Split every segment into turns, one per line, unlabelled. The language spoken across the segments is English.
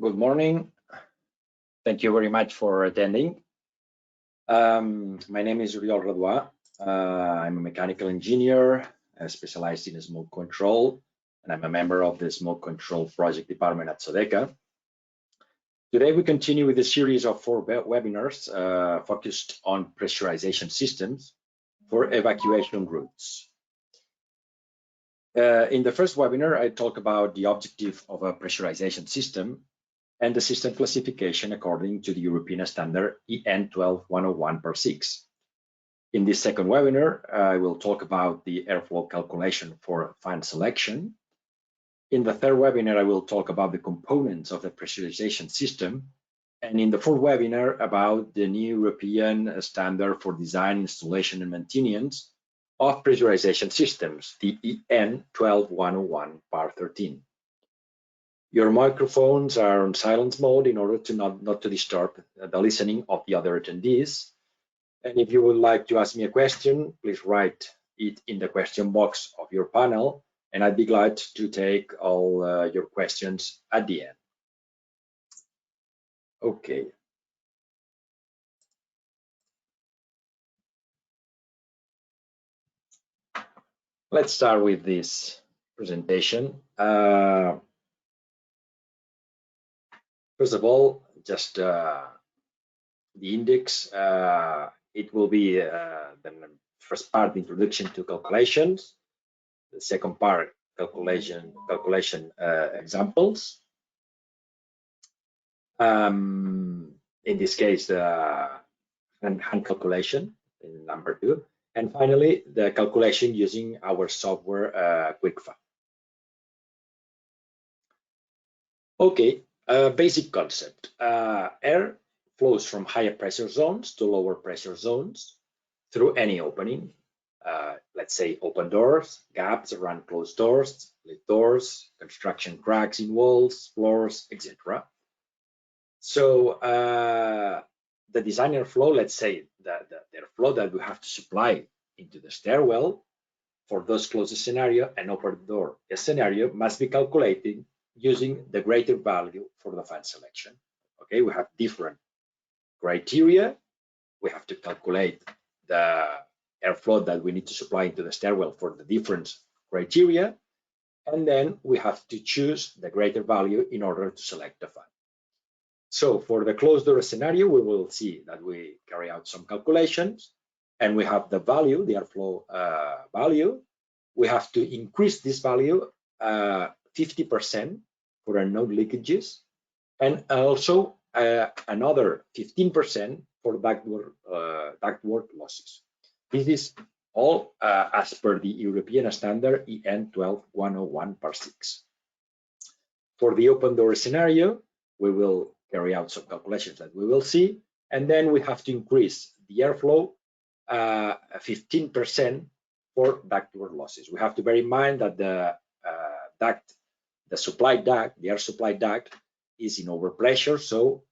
Good morning. Thank you very much for attending. My name is Uriol Radois. I'm a mechanical engineer specialized in smoke control, and I'm a member of the smoke control project department at SODECA. Today, we continue with a series of 4 webinars focused on pressurization systems for evacuation routes. In the first webinar, I talk about the objective of a pressurization system and the system classification according to the European standard EN 12101/6. In this second webinar, I will talk about the airflow calculation for fan selection. In the third webinar, I will talk about the components of the pressurization system. And in the fourth webinar, about the new European standard for design, installation, and maintenance of pressurization systems, the EN 12101/13. Your microphones are on silence mode in order to not to disturb the listening of the other attendees. And if you would like to ask me a question, please write it in the question box of your panel, and I'd be glad to take all your questions at the end. Okay. Let's start with this presentation. First of all, just the index. It will be the first part, introduction to calculations. The second part, calculation examples. In this case, the hand calculation in number 2. And finally, the calculation using our software QuickFab. Okay. Basic concept. Air flows from higher pressure zones to lower pressure zones through any opening. Let's say open doors, gaps around closed doors, split doors, construction cracks in walls, floors, etc. So the design airflow, let's say the airflow that we have to supply into the stairwell for those closed scenario and open door scenario must be calculated using the greater value for the fan selection. Okay, we have different criteria. We have to calculate the airflow that we need to supply into the stairwell for the different criteria, and then we have to choose the greater value in order to select the fan. So for the closed door scenario, we will see that we carry out some calculations, and we have the value, the airflow value. We have to increase this value 50% for unknown leakages, and also another 15% for ductwork losses. This is all as per the European standard EN 12101/6. For the open door scenario, we will carry out some calculations that we will see, and then we have to increase the airflow 15% for ductwork losses. We have to bear in mind that the supply duct, the air supply duct, is in overpressure, so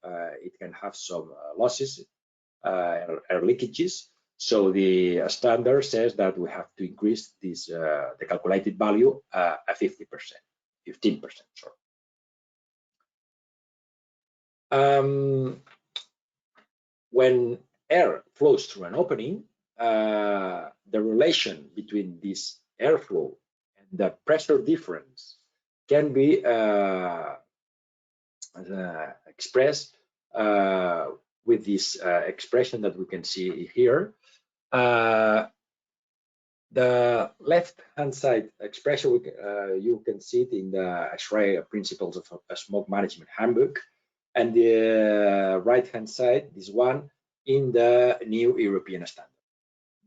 it can have some losses, air leakages. So the standard says that we have to increase this the calculated value at 15%. Sorry. When air flows through an opening, the relation between this airflow and the pressure difference can be expressed with this expression that we can see here. The left-hand side expression, you can see it in the X-ray principles of a smoke management handbook, and the right-hand side, this one, in the new European standard.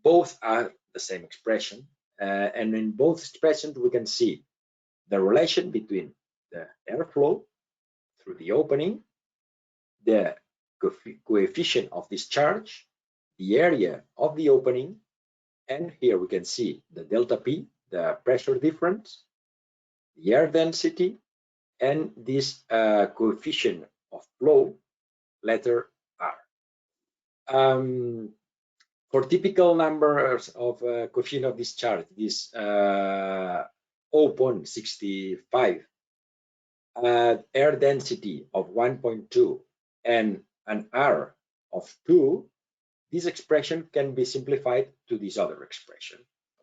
Both are the same expression, and in both expressions we can see the relation between the airflow through the opening, the coefficient of discharge, the area of the opening, and here we can see the delta P, the pressure difference, the air density, and this coefficient of flow, letter R. For typical numbers of coefficient of discharge, this 0.65 air density of 1.2 and an R of 2, this expression can be simplified to this other expression.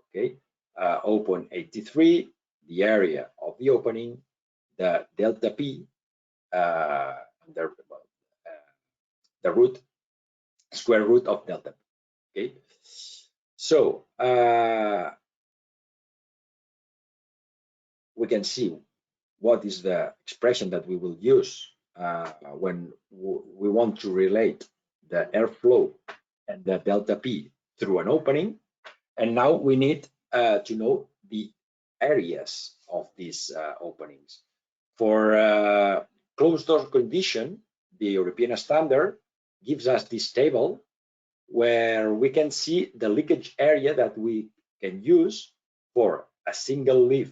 Okay, 0.83, the area of the opening, the delta P, the square root of delta P. Okay, so we can see what is the expression that we will use when we want to relate the airflow and the delta P through an opening. And now we need to know the areas of these openings. For closed door condition, the European standard gives us this table where we can see the leakage area that we can use for a single leaf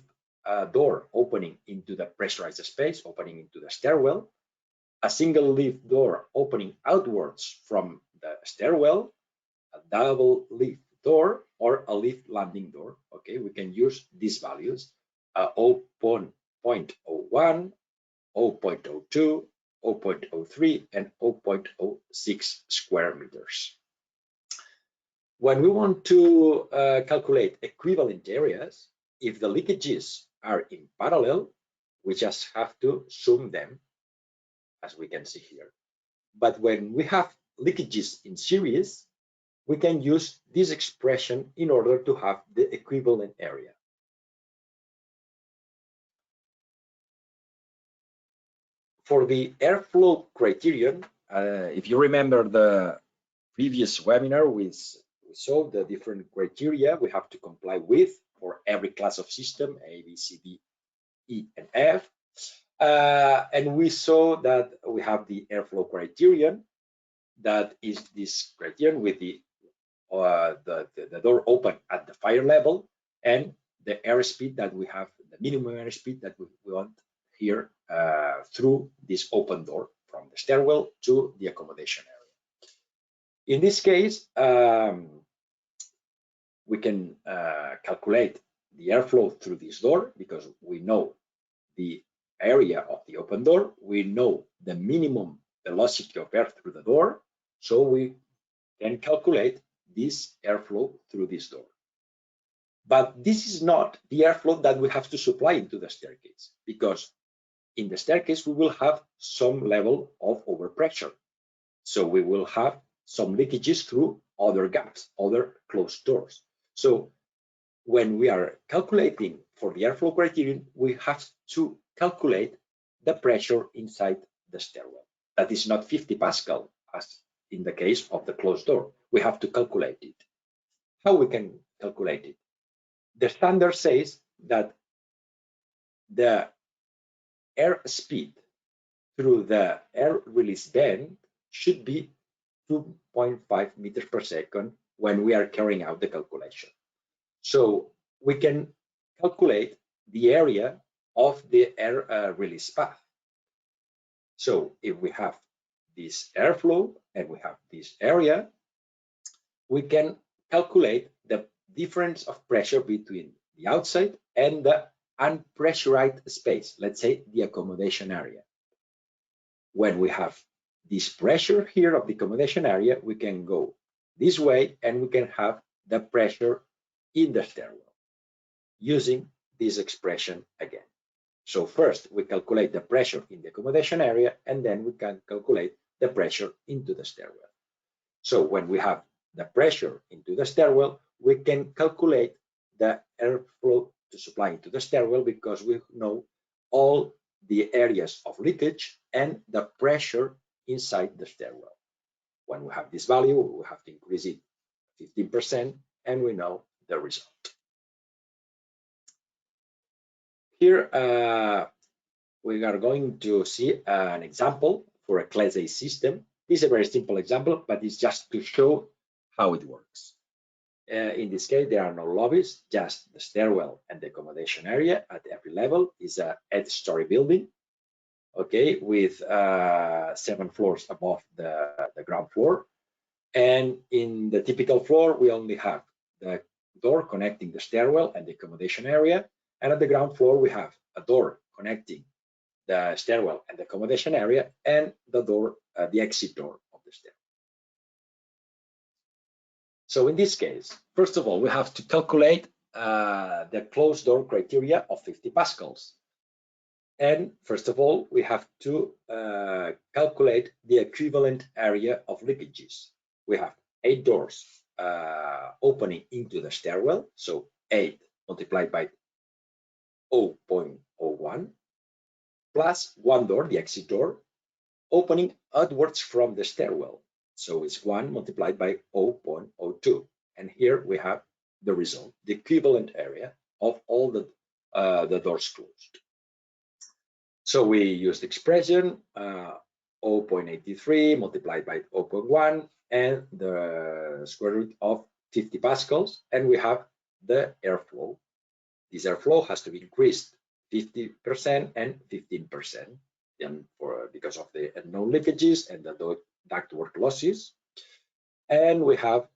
door opening into the pressurized space, opening into the stairwell, a single leaf door opening outwards from the stairwell, a double leaf door, or a lift landing door. Okay, we can use these values: 0.01, 0.02, 0.03, and 0.06 square meters. When we want to calculate equivalent areas, if the leakages are in parallel, we just have to sum them, as we can see here. But when we have leakages in series, we can use this expression in order to have the equivalent area. For the airflow criterion, if you remember the previous webinar, we saw the different criteria we have to comply with for every class of system, A, B, C, D, E, and F. And we saw that we have the airflow criterion, that is this criterion with the door open at the fire level, and the airspeed that we have, the minimum airspeed that we want here through this open door from the stairwell to the accommodation area. In this case, we can calculate the airflow through this door because we know the area of the open door, we know the minimum velocity of air through the door, so we can calculate this airflow through this door. But this is not the airflow that we have to supply into the staircase, because in the staircase we will have some level of overpressure. So we will have some leakages through other gaps, other closed doors. So when we are calculating for the airflow criterion, we have to calculate the pressure inside the stairwell. That is not 50 Pascal as in the case of the closed door. We have to calculate it. How we can calculate it? The standard says that the air speed through the air release band should be 2.5 meters per second when we are carrying out the calculation. So we can calculate the area of the air release path. So if we have this airflow and we have this area, we can calculate the difference of pressure between the outside and the unpressurized space, let's say the accommodation area. When we have this pressure here of the accommodation area, we can go this way and we can have the pressure in the stairwell using this expression again. So first we calculate the pressure in the accommodation area, and then we can calculate the pressure into the stairwell. So when we have the pressure into the stairwell, we can calculate the airflow to supply into the stairwell because we know all the areas of leakage and the pressure inside the stairwell. When we have this value, we have to increase it 15%, and we know the result. Here we are going to see an example for a Class A system. This is a very simple example, but it's just to show how it works. In this case, there are no lobbies, just the stairwell and the accommodation area at every level. Is a 8-story building, okay, with 7 floors above the ground floor. And in the typical floor, we only have the door connecting the stairwell and the accommodation area. And at the ground floor, we have a door connecting the stairwell and the accommodation area, and the door, the exit door of the stairwell. So in this case, first of all, we have to calculate the closed door criteria of 50 pascals. And first of all, we have to calculate the equivalent area of leakages. We have 8 doors opening into the stairwell, so 8 multiplied by 0.01, plus 1 door, the exit door, opening outwards from the stairwell. So it's 1 multiplied by 0.02. And here we have the result, the equivalent area of all the doors closed. So we use the expression 0.83 multiplied by 0.1 and the square root of 50 pascals, and we have the airflow. This airflow has to be increased 50% and 15%, and because of the unknown leakages and the ductwork losses, and we have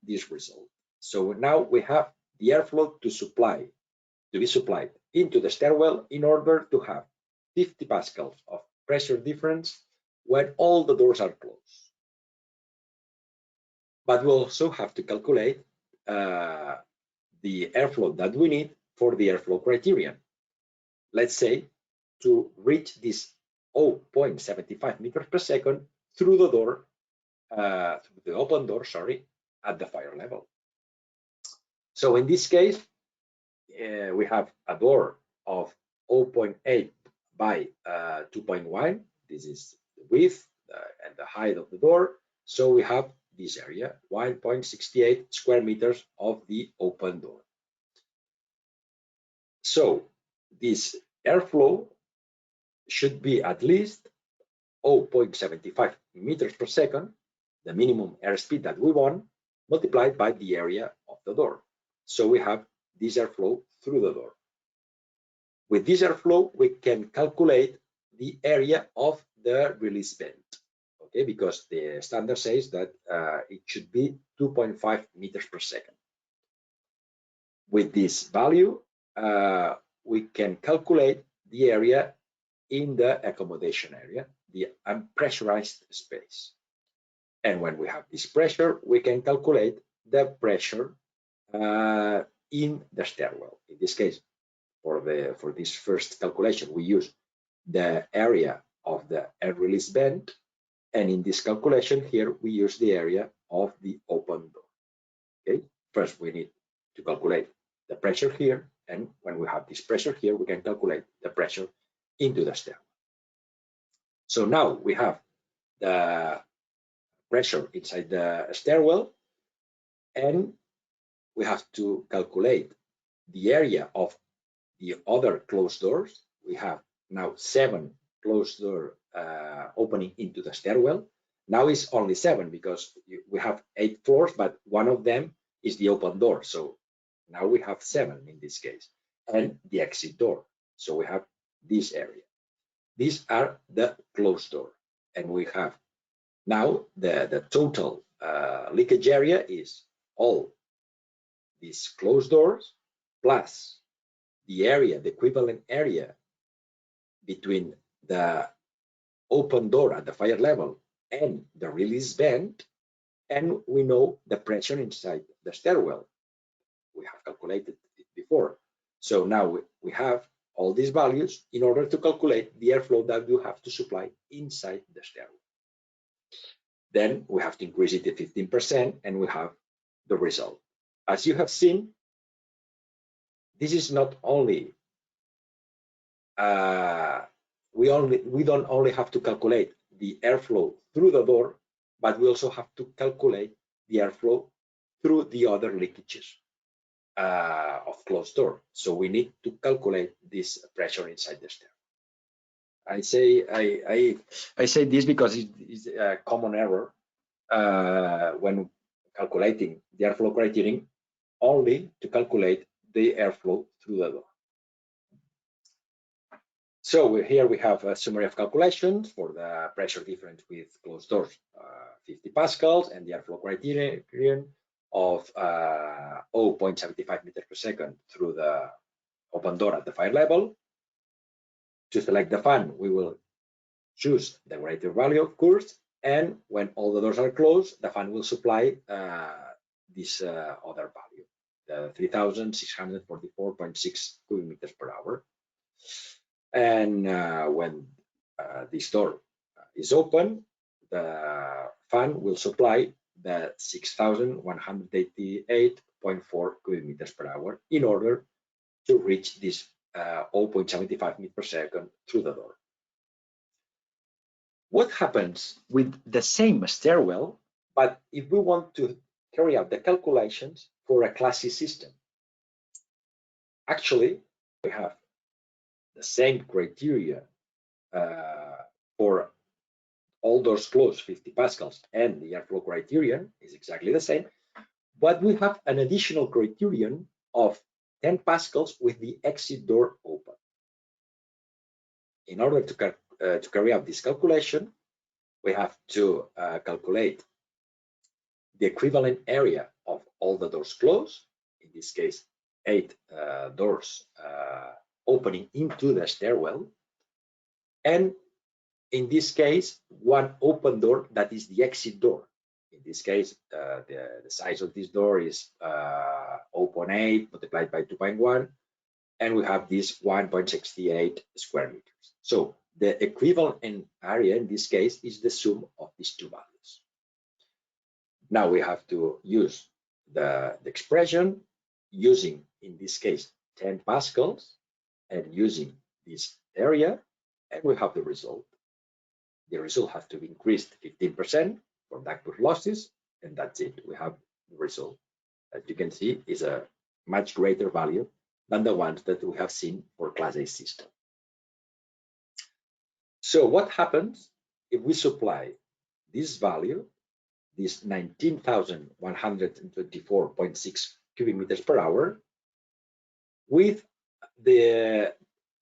this result. So now we have the airflow to be supplied into the stairwell in order to have 50 pascals of pressure difference when all the doors are closed. But we also have to calculate the airflow that we need for the airflow criterion. Let's say to reach this 0.75 meters per second through the door, through the open door, sorry, at the fire level. So in this case, we have a door of 0.8 by 2.1. This is the width and the height of the door. So we have this area, 1.68 square meters of the open door. So this airflow should be at least 0.75 meters per second, the minimum airspeed that we want, multiplied by the area of the door. So we have this airflow through the door. With this airflow, we can calculate the area of the release vent, okay, because the standard says that it should be 2.5 meters per second. With this value, we can calculate the area in the accommodation area, the unpressurized space. And when we have this pressure, we can calculate the pressure in the stairwell. In this case, for this first calculation, we use the area of the air release vent, and in this calculation here, we use the area of the open door. Okay, first we need to calculate the pressure here, and when we have this pressure here, we can calculate the pressure into the stairwell. So now we have the pressure inside the stairwell, and we have to calculate the area of the other closed doors. We have now 7 closed doors opening into the stairwell. Now it's only 7 because we have 8 floors, but one of them is the open door. So now we have 7 in this case, and the exit door. So we have this area. These are the closed door, and we have now the total leakage area is all these closed doors plus the area, the equivalent area between the open door at the fire level and the release vent, and we know the pressure inside the stairwell. We have calculated it before. So now we have all these values in order to calculate the airflow that you have to supply inside the stairwell. Then we have to increase it to 15%, and we have the result. As you have seen, this is not only we don't only have to calculate the airflow through the door, but we also have to calculate the airflow through the other leakages of closed door. So we need to calculate this pressure inside the stair. I say this because it's a common error when calculating the airflow criterion, only to calculate the airflow through the door. So here we have a summary of calculations for the pressure difference with closed doors, 50 pascals, and the airflow criterion of 0.75 meters per second through the open door at the fire level. To select the fan, we will choose the greater value, of course, and when all the doors are closed, the fan will supply this other value, the 3,644.6 cubic meters per hour. And when this door is open, the fan will supply the 6,188.4 cubic meters per hour in order to reach this 0.75 meters per second through the door. What happens with the same stairwell, but if we want to carry out the calculations for a Class C system? Actually, we have the same criteria for all doors closed, 50 pascals, and the airflow criterion is exactly the same, but we have an additional criterion of 10 pascals with the exit door open. In order to carry out this calculation, we have to calculate the equivalent area of all the doors closed, in this case, 8 doors opening into the stairwell, and in this case, one open door that is the exit door. In this case, the size of this door is 0.8 multiplied by 2.1, and we have this 1.68 square meters. So the equivalent area in this case is the sum of these two values. Now we have to use the expression using, in this case, 10 pascals and using this area, and we have the result. The result has to be increased 15% for ductwork losses, and that's it. We have the result. As you can see, is a much greater value than the ones that we have seen for Class A system. So what happens if we supply this value, this 19,124.6 cubic meters per hour, with the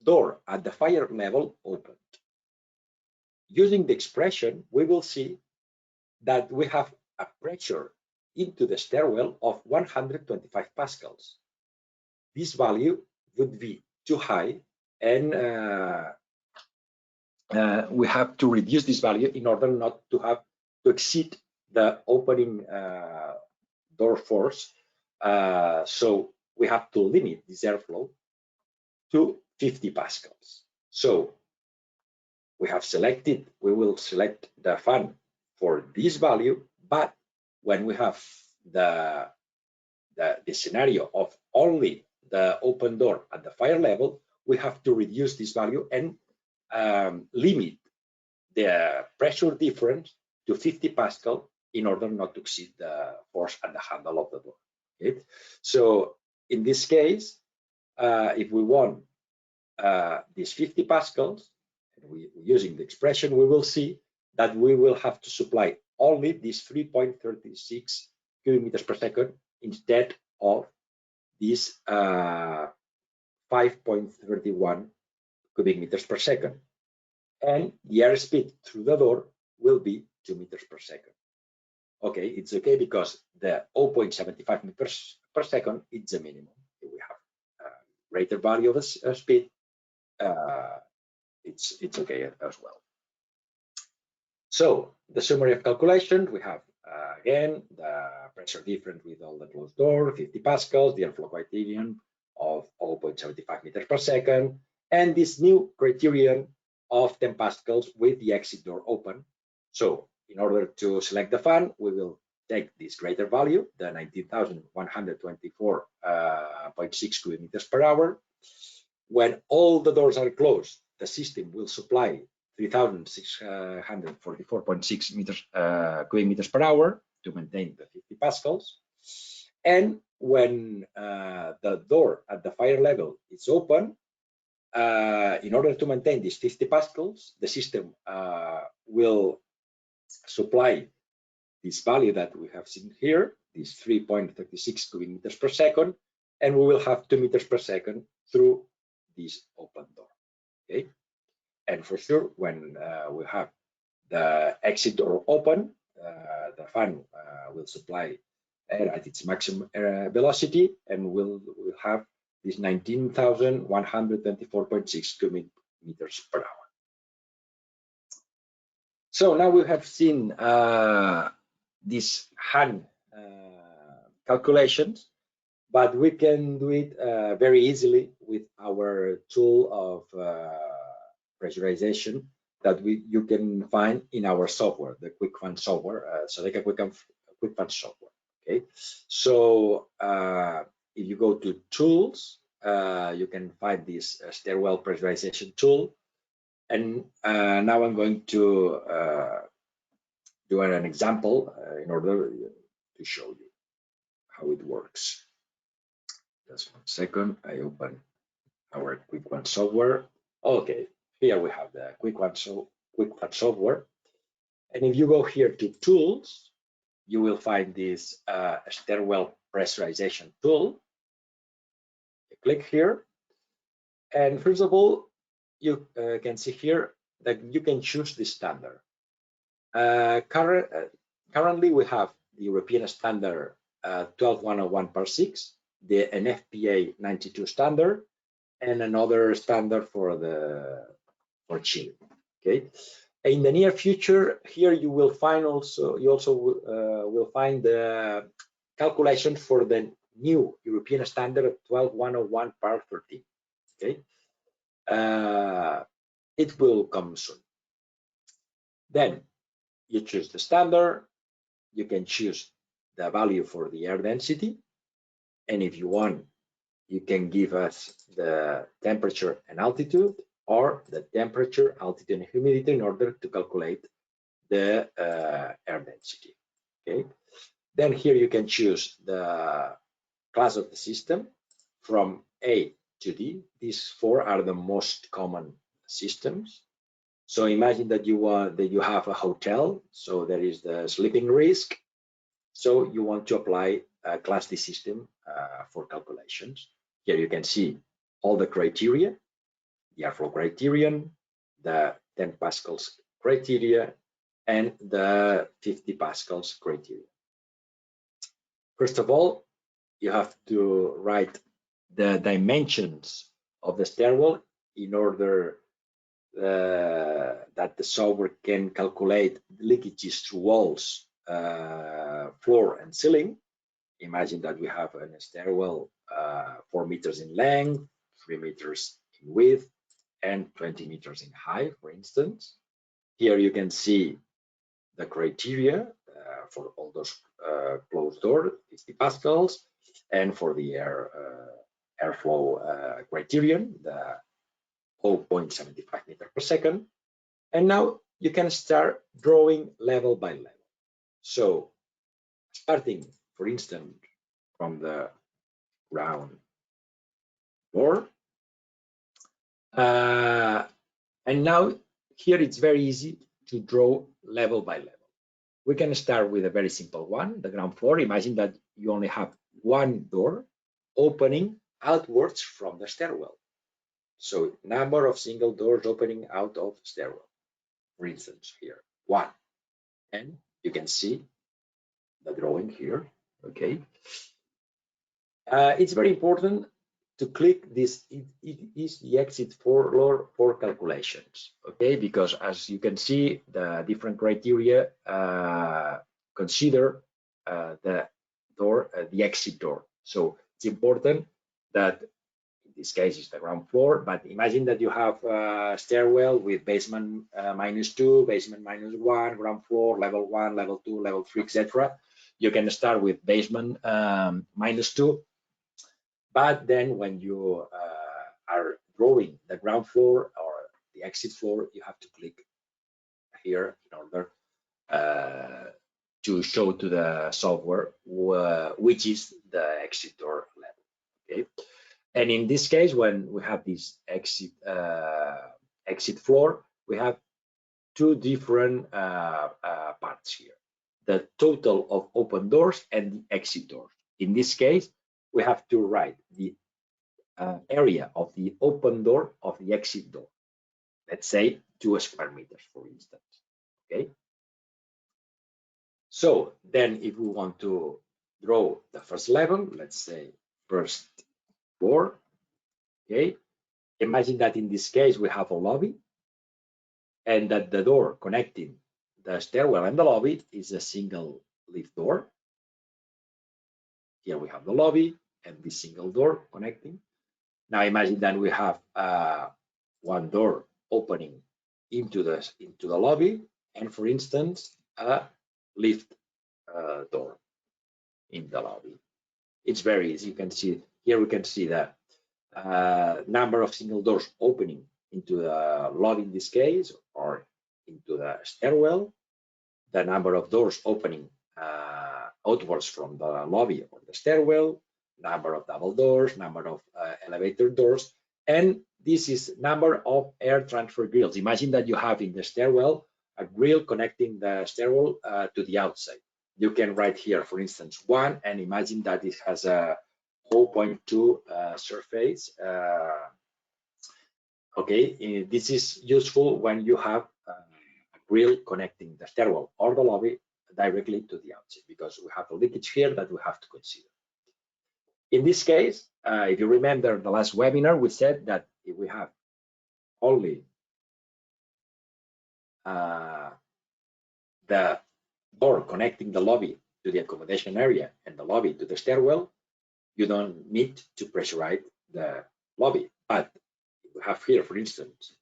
door at the fire level opened? Using the expression, we will see that we have a pressure into the stairwell of 125 pascals. This value would be too high, and we have to reduce this value in order not to have to exceed the opening door force. So we have to limit this airflow to 50 pascals. So we will select the fan for this value, but when we have the scenario of only the open door at the fire level, we have to reduce this value and limit the pressure difference to 50 pascal in order not to exceed the force at the handle of the door. Okay? So in this case, if we want these 50 pascals, and using the expression, we will see that we will have to supply only these 3.36 cubic meters per second instead of this 5.31 cubic meters per second. And the airspeed through the door will be 2 meters per second. Okay, it's okay because the 0.75 meters per second is the minimum. If we have a greater value of speed, it's okay as well. So the summary of calculation, we have again the pressure difference with all the closed door, 50 pascals, the airflow criterion of 0.75 meters per second, and this new criterion of 10 pascals with the exit door open. So in order to select the fan, we will take this greater value, the 19,124.6 cubic meters per hour. When all the doors are closed, the system will supply 3,644.6 cubic meters per hour to maintain the 50 pascals. And when the door at the fire level is open, in order to maintain these 50 pascals, the system will supply this value that we have seen here, this 3.36 cubic meters per second, and we will have 2 meters per second through this open door. Okay, and for sure, when we have the exit door open, the fan will supply air at its maximum velocity, and we'll have this 19,124.6 cubic meters per hour. So now we have seen these hand calculations, but we can do it very easily with our tool of pressurization that you can find in our software, the QuickFun software, SODECA QuickFun software. Okay, so if you go to tools, you can find this stairwell pressurization tool, and now I'm going to do an example in order to show you how it works. Just 1 second, I open our QuickFun software. Okay, here we have the QuickFun software. And if you go here to tools, you will find this stairwell pressurization tool. You click here. And first of all, you can see here that you can choose the standard. Currently, we have the European standard 12101/6, the NFPA 92 standard, and another standard for Chile. Okay. In the near future, here you will find you also will find the calculation for the new European standard 12101/13. Okay. It will come soon. Then you choose the standard. You can choose the value for the air density, and if you want, you can give us the temperature and altitude, or the temperature, altitude, and humidity in order to calculate the air density. Okay. Then here you can choose the class of the system from A to D. These 4 are the most common systems. So imagine that you have a hotel, so there is the sleeping risk. So you want to apply a class D system for calculations. Here you can see all the criteria, the airflow criterion, the 10 pascals criteria, and the 50 pascals criteria. First of all, you have to write the dimensions of the stairwell in order that the software can calculate leakages through walls, floor, and ceiling. Imagine that we have a stairwell 4 meters in length, 3 meters in width, and 20 meters in height, for instance. Here you can see the criteria for all those closed doors, 50 pascals, and for the airflow criterion, the 0.75 meters per second. And now you can start drawing level by level. So starting, for instance, from the ground floor. And now here it's very easy to draw level by level. We can start with a very simple one, the ground floor. Imagine that you only have one door opening outwards from the stairwell. So number of single doors opening out of stairwell, for instance, here, 1. And you can see the drawing here, okay? It's very important to click this, it is the exit floor for calculations, okay? Because as you can see, the different criteria consider the door, the exit door. So it's important that in this case it's the ground floor, but imagine that you have a stairwell with basement -2, basement -1, ground floor, level 1, level 2, level 3, etc. You can start with basement -2, but then when you are drawing the ground floor or the exit floor, you have to click here in order to show to the software which is the exit door level. Okay, and in this case, when we have this exit floor, we have 2 different parts here: the total of open doors and the exit doors. In this case, we have to write the area of the open door of the exit door. Let's say 2 square meters, for instance. Okay. So then if we want to draw the first level, let's say first floor, okay, imagine that in this case we have a lobby, and that the door connecting the stairwell and the lobby is a single lift door. Here we have the lobby and this single door connecting. Now imagine that we have one door opening into the lobby, and for instance a lift door in the lobby. It's very easy. You can see here, we can see the number of single doors opening into the lobby in this case, or into the stairwell, the number of doors opening outwards from the lobby or the stairwell, number of double doors, number of elevator doors, and this is number of air transfer grills. Imagine that you have in the stairwell a grill connecting the stairwell to the outside. You can write here, for instance, 1, and imagine that it has a 0.2 surface. Okay, this is useful when you have a grill connecting the stairwell or the lobby directly to the outside, because we have a leakage here that we have to consider. In this case, if you remember the last webinar, we said that if we have only the door connecting the lobby to the accommodation area and the lobby to the stairwell, you don't need to pressurize the lobby. But we have here, for instance,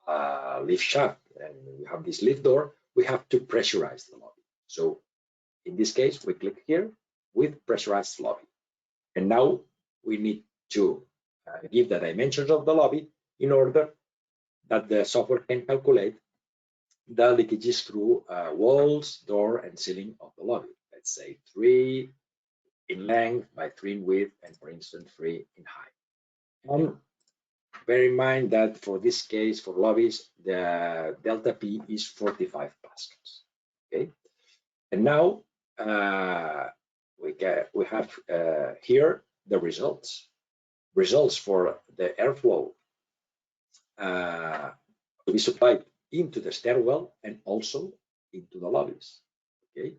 a lift shaft, and we have this lift door, we have to pressurize the lobby. So in this case, we click here with pressurized lobby. And now we need to give the dimensions of the lobby in order that the software can calculate the leakages through walls, door, and ceiling of the lobby. Let's say 3 in length by 3 in width, and for instance 3 in height. And bear in mind that for this case, for lobbies, the delta P is 45 pascals. Okay, and now we have here the results for the airflow to be supplied into the stairwell and also into the lobbies. Okay.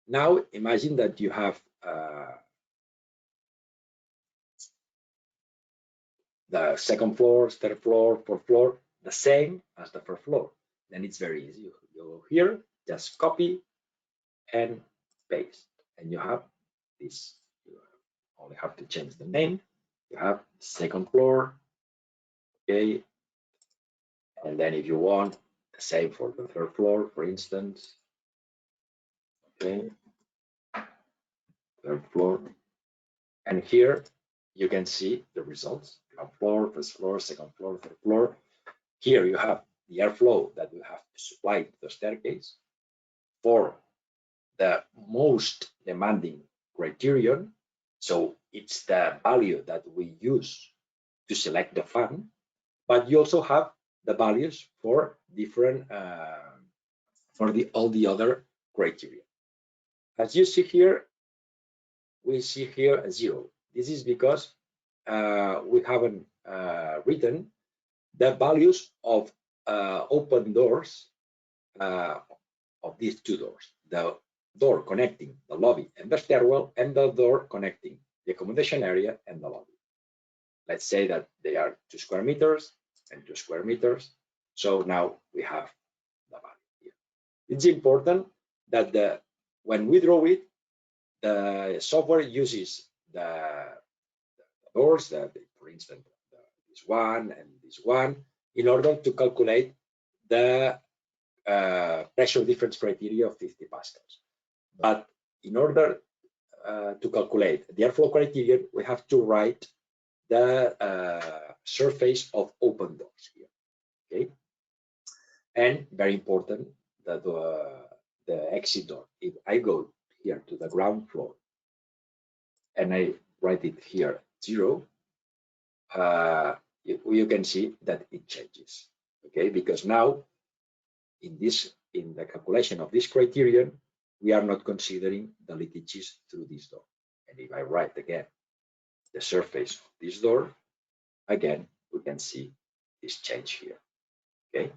Now imagine that you have the second floor, third floor, fourth floor, the same as the first floor. Then it's very easy. You go here, just copy and paste, and you have this. You only have to change the name. You have second floor, okay, and then if you want the same for the third floor, for instance, okay, third floor, and here you can see the results. Ground floor, first floor, second floor, third floor. Here you have the airflow that we have to supply to the staircase for the most demanding criterion. So it's the value that we use to select the fan, but you also have the values for different all the other criteria. As you see here, we see here a 0. This is because we haven't written the values of open doors of these two doors, the door connecting the lobby and the stairwell, and the door connecting the accommodation area and the lobby. Let's say that they are 2 square meters and 2 square meters. So now we have the value here. It's important that when we draw it, the software uses the doors, for instance, this one and this one, in order to calculate the pressure difference criteria of 50 pascals. But in order to calculate the airflow criterion, we have to write the surface of open doors here. Okay, and very important that the exit door. If I go here to the ground floor and I write it here 0, you can see that it changes. Okay, because now in the calculation of this criterion, we are not considering the leakages through this door. And if I write again the surface of this door, again we can see this change here. Okay,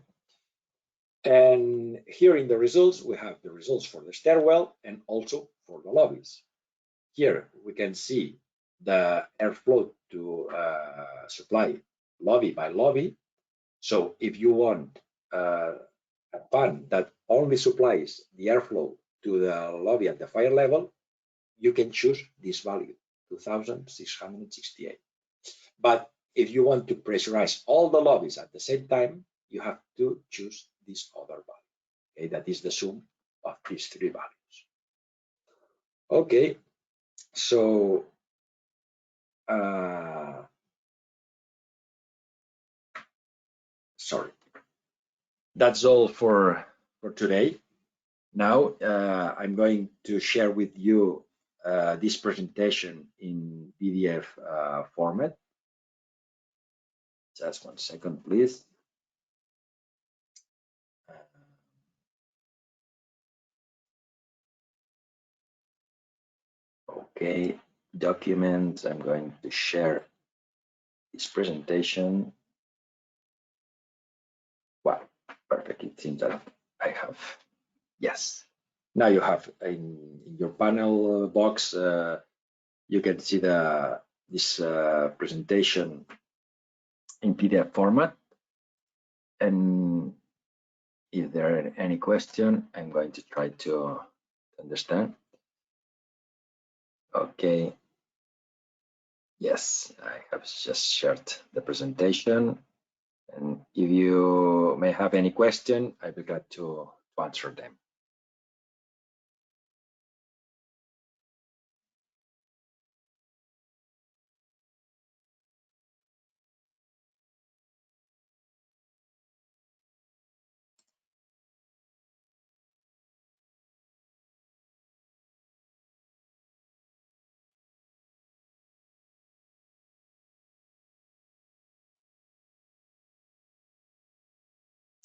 and here in the results we have the results for the stairwell and also for the lobbies. Here we can see the airflow to supply lobby by lobby. So if you want a fan that only supplies the airflow to the lobby at the fire level, you can choose this value, 2,668. But if you want to pressurize all the lobbies at the same time, you have to choose this other value. Okay, that is the sum of these three values. Okay, so sorry, that's all for today. Now I'm going to share with you this presentation in PDF format. Just 1 second, please. Okay, documents. I'm going to share this presentation. Wow, perfect. It seems that I have. Yes. Now you have in your panel box, you can see this presentation in PDF format. And if there are any question, I'm going to try to understand. Okay. Yes, I have just shared the presentation. And if you may have any question, I'll be glad to answer them.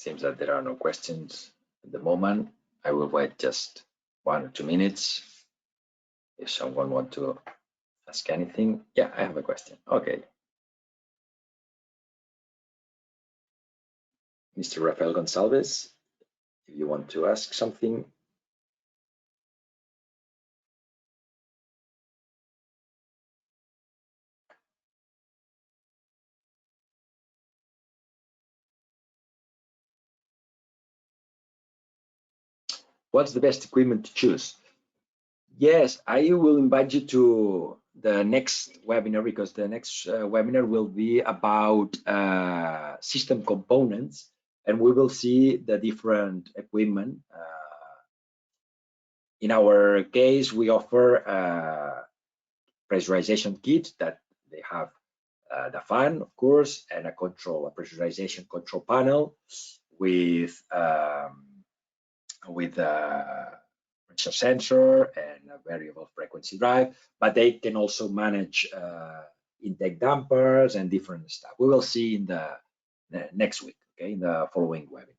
Seems that there are no questions at the moment. I will wait just 1 or 2 minutes. If someone wants to ask anything. Yeah, I have a question. Okay. Mr. Rafael Gonçalves, if you want to ask something. What's the best equipment to choose? Yes, I will invite you to the next webinar, because the next webinar will be about system components, and we will see the different equipment. In our case, we offer pressurization kit that they have the fan, of course, and a pressurization control panel with pressure sensor and a variable frequency drive, but they can also manage intake dampers and different stuff. We will see in the next week, okay, in the following webinar.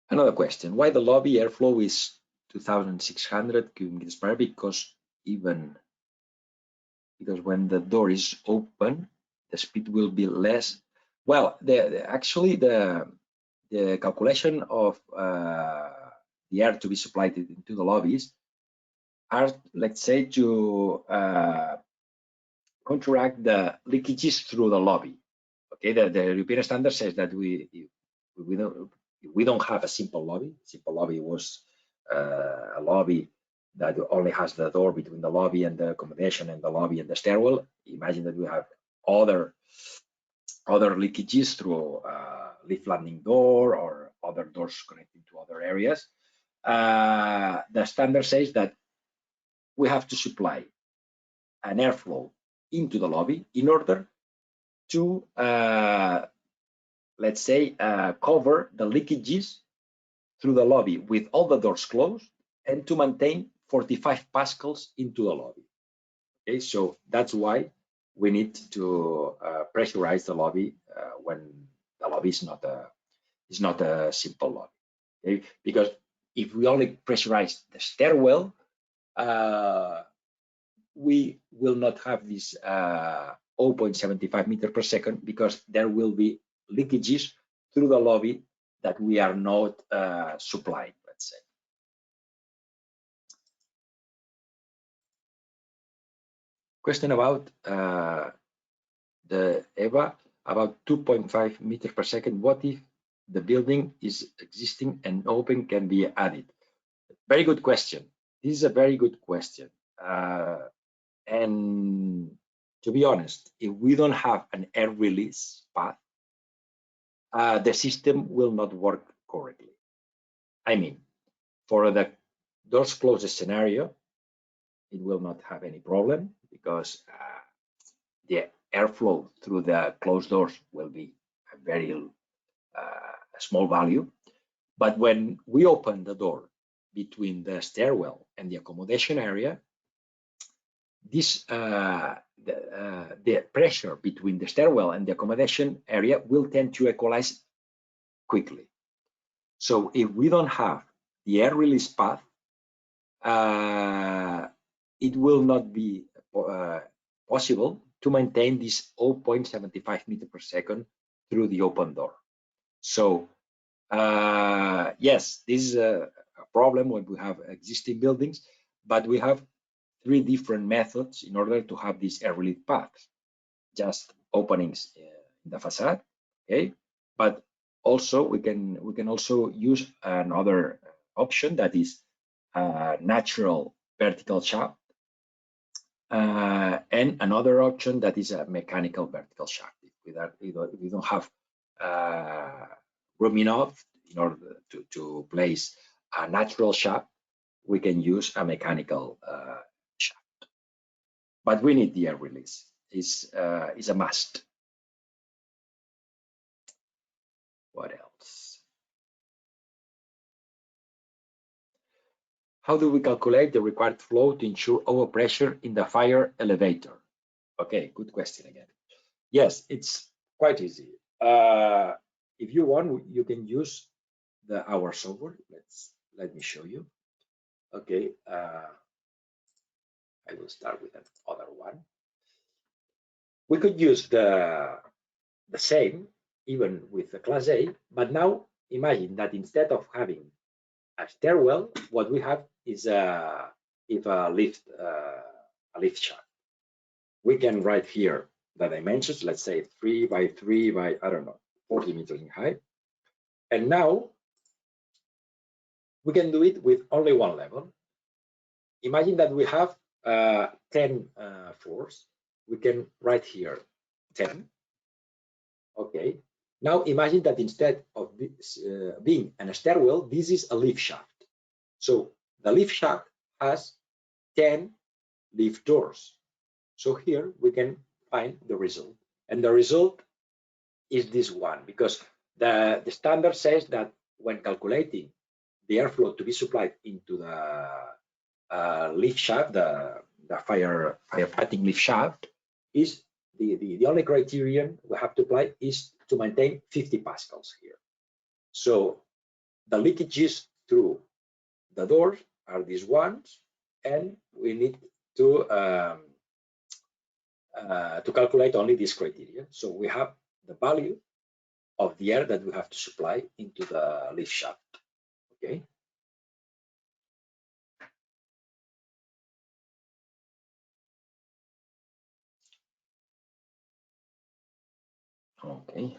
Another question: why the lobby airflow is 2,600 cubic meters per hour? Because when the door is open, the speed will be less. Well, actually the calculation of the air to be supplied into the lobbies are, let's say, to counteract the leakages through the lobby. Okay, the European standard says that we don't have a simple lobby. Simple lobby was a lobby that only has the door between the lobby and the accommodation and the lobby and the stairwell. Imagine that we have other leakages through lift landing door or other doors connecting to other areas. The standard says that we have to supply an airflow into the lobby in order to, let's say, cover the leakages through the lobby with all the doors closed and to maintain 45 pascals into the lobby. Okay, so that's why we need to pressurize the lobby when the lobby is not a simple lobby. Okay? Because if we only pressurize the stairwell, we will not have this 0.75 meters per second because there will be leakages through the lobby that we are not supplying, let's say. Question about the EVA, about 2.5 meters per second. What if the building is existing and open can be added? Very good question. This is a very good question. And to be honest, if we don't have an air release path, the system will not work correctly. I mean, for the doors closed scenario, it will not have any problem because the airflow through the closed doors will be a very small value. But when we open the door between the stairwell and the accommodation area, this the pressure between the stairwell and the accommodation area will tend to equalize quickly. So if we don't have the air release path, it will not be possible to maintain this 0.75 meters per second through the open door. So yes, this is a problem when we have existing buildings, but we have 3 different methods in order to have this air release path. Just openings in the facade, okay? But also we can also use another option that is natural vertical shaft, and another option that is a mechanical vertical shaft. If we don't have room enough in order to place a natural shaft, we can use a mechanical shaft. But we need the air release. Is a must. What else? How do we calculate the required flow to ensure overpressure in the fire elevator? Okay, good question again. Yes, it's quite easy. If you want, you can use our software. Let me show you. Okay, I will start with another one. We could use the same even with the class A, but now imagine that instead of having a stairwell, what we have is a lift shaft. We can write here the dimensions, let's say 3 by 3 by, I don't know, 40 meters in height. And now we can do it with only one level. Imagine that we have 10 floors. We can write here 10. Okay. Now imagine that instead of this being a stairwell, this is a lift shaft. So the lift shaft has 10 lift doors. So here we can find the result. And the result is this one, because the standard says that when calculating the airflow to be supplied into the lift shaft, the firefighting lift shaft, is the only criterion we have to apply is to maintain 50 pascals here. So the leakages through the doors are these ones, and we need to calculate only this criteria. So we have the value of the air that we have to supply into the lift shaft. Okay. Okay.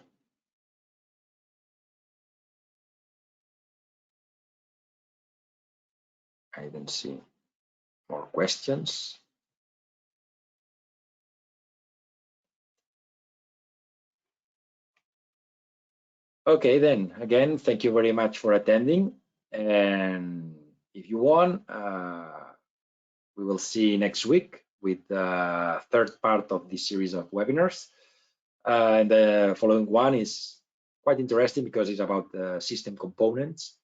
I don't see more questions. Okay, then again, thank you very much for attending. And if you want, we will see next week with the 3rd part of this series of webinars. And the following one is quite interesting because it's about the system components,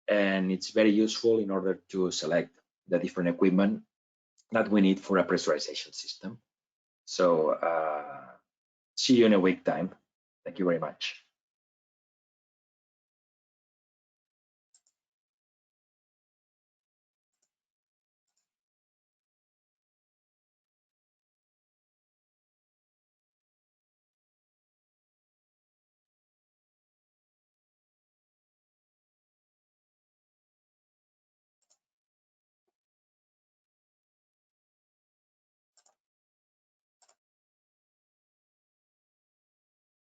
and it's very useful in order to select the different equipment that we need for a pressurization system. So see you in a week time. Thank you very much.